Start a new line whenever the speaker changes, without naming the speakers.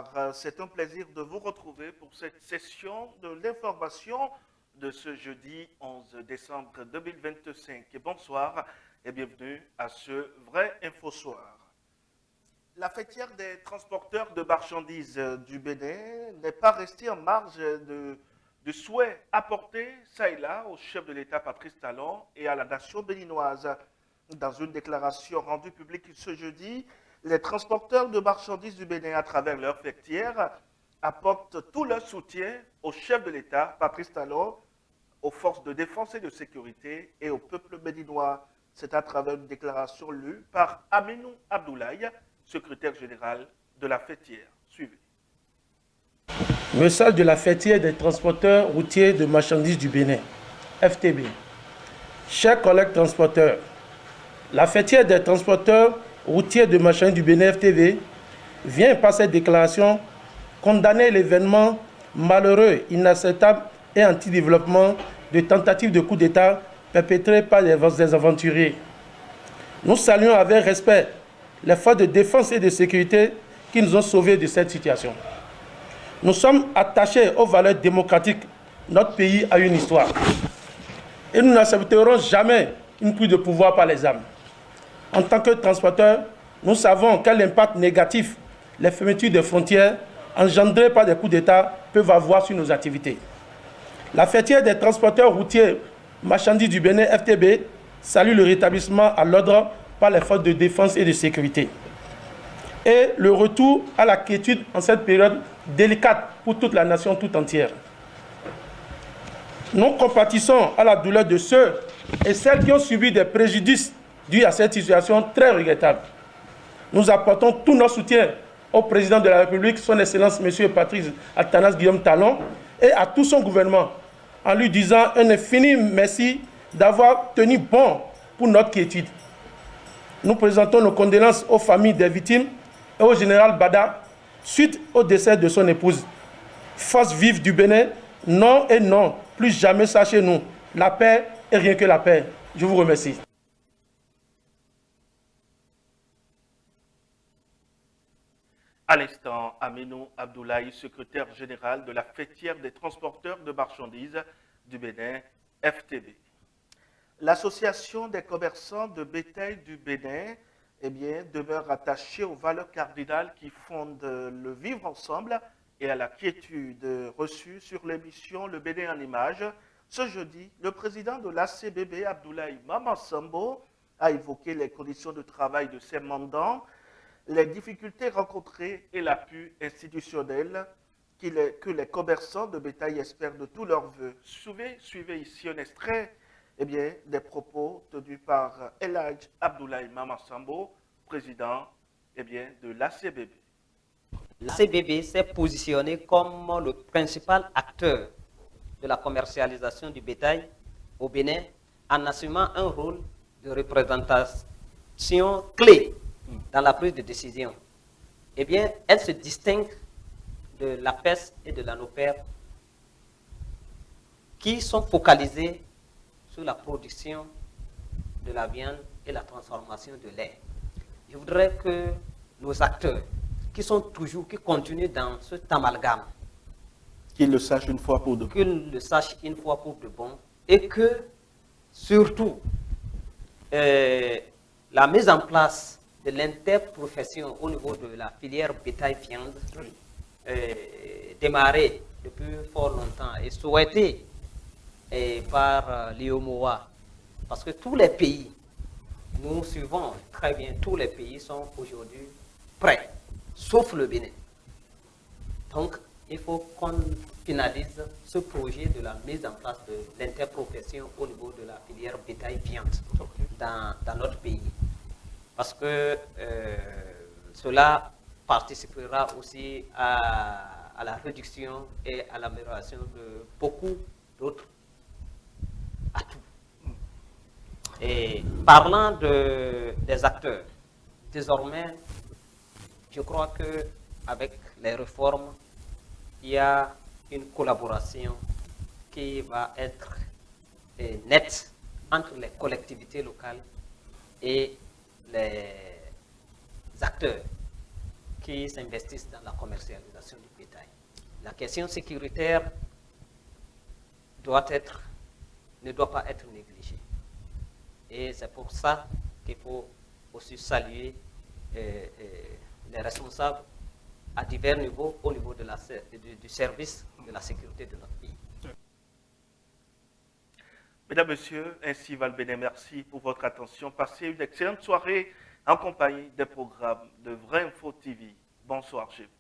bonsoir. C'est un plaisir de vous retrouver pour cette session de l'information de ce jeudi 11 décembre 2025. Et bonsoir et bienvenue à ce vrai Info Soir. La fêtière des transporteurs de marchandises du Bénin n'est pas restée en marge de souhaits apportés ça et là au chef de l'État Patrice Talon et à la nation béninoise. Dans une déclaration rendue publique ce jeudi, les transporteurs de marchandises du Bénin, à travers leur fêtière, apportent tout leur soutien au chef de l'État, Patrice Talon, aux forces de défense et de sécurité et au peuple béninois. C'est à travers une déclaration lue par Aminou Abdoulaye, secrétaire général de la fêtière. Suivez.
Message de la fêtière des transporteurs routiers de marchandises du Bénin, FTB. Chers collègues transporteurs, la fêtière des transporteurs routiers de marchandises du Bénin, FTB, vient par cette déclaration condamner l'événement malheureux, inacceptable et anti-développement de tentatives de coup d'État perpétrées par des aventuriers. Nous saluons avec respect les forces de défense et de sécurité qui nous ont sauvés de cette situation. Nous sommes attachés aux valeurs démocratiques. Notre pays a une histoire. Et nous n'accepterons jamais une prise de pouvoir par les armes. En tant que transporteurs, nous savons quel impact négatif les fermetures des frontières engendrées par des coups d'État peuvent avoir sur nos activités. La fêtière des transporteurs routiers marchandises du Bénin, FTB, salue le rétablissement à l'ordre par les forces de défense et de sécurité et le retour à la quiétude en cette période délicate pour toute la nation tout entière. Nous compatissons à la douleur de ceux et celles qui ont subi des préjudices dus à cette situation très regrettable. Nous apportons tout notre soutien au président de la République, son Excellence M. Patrice Athanase Guillaume Talon, et à tout son gouvernement, en lui disant un infini merci d'avoir tenu bon pour notre quiétude. Nous présentons nos condoléances aux familles des victimes et au général Bada suite au décès de son épouse. Force vive du Bénin, non et non, plus jamais sachez-nous, la paix et rien que la paix. Je vous remercie.
À l'instant, Aminou Abdoulaye, secrétaire général de la fêtière des transporteurs de marchandises du Bénin, FTB. L'Association des commerçants de bétail du Bénin demeure attachée aux valeurs cardinales qui fondent le vivre ensemble et à la quiétude reçue sur l'émission Le Bénin en images. Ce jeudi, le président de l'ACBB, Abdoulaye Maman-Sambo, a évoqué les conditions de travail de ses mandants, les difficultés rencontrées et l'appui institutionnel que les commerçants de bétail espèrent de tous leurs vœux. Suivez ici un extrait des propos tenus par Elhadj Abdoulaye Maman-Sambo, président de l'ACBB.
L'ACBB s'est positionné comme le principal acteur de la commercialisation du bétail au Bénin en assumant un rôle de représentation clé dans la prise de décision. Elle se distingue de l'APES et de l'ANOPER qui sont focalisés sur la production de la viande et la transformation de lait. Je voudrais que nos acteurs, qui continuent dans cet amalgame,
qu'ils le sachent une fois pour de
bon, et que, surtout, la mise en place de l'interprofession au niveau de la filière bétail-viande, démarrée depuis fort longtemps et souhaitée par l'IOMOA, parce que tous les pays, nous suivons très bien, tous les pays sont aujourd'hui prêts, sauf le Bénin. Donc, il faut qu'on finalise ce projet de la mise en place de l'interprofession au niveau de la filière bétail-viande dans notre pays. Parce que cela participera aussi à la réduction et à l'amélioration de beaucoup d'autres atouts. Et parlant des acteurs, désormais, je crois qu'avec les réformes, il y a une collaboration qui va être nette entre les collectivités locales et les acteurs qui s'investissent dans la commercialisation du bétail. La question sécuritaire ne doit pas être négligée. Et c'est pour ça qu'il faut aussi saluer les responsables à divers niveaux, au niveau du service de la sécurité de notre pays.
Mesdames, Messieurs, ainsi va le Bénin. Merci pour votre attention. Passez une excellente soirée en compagnie des programmes de Vrai Info TV. Bonsoir chez vous.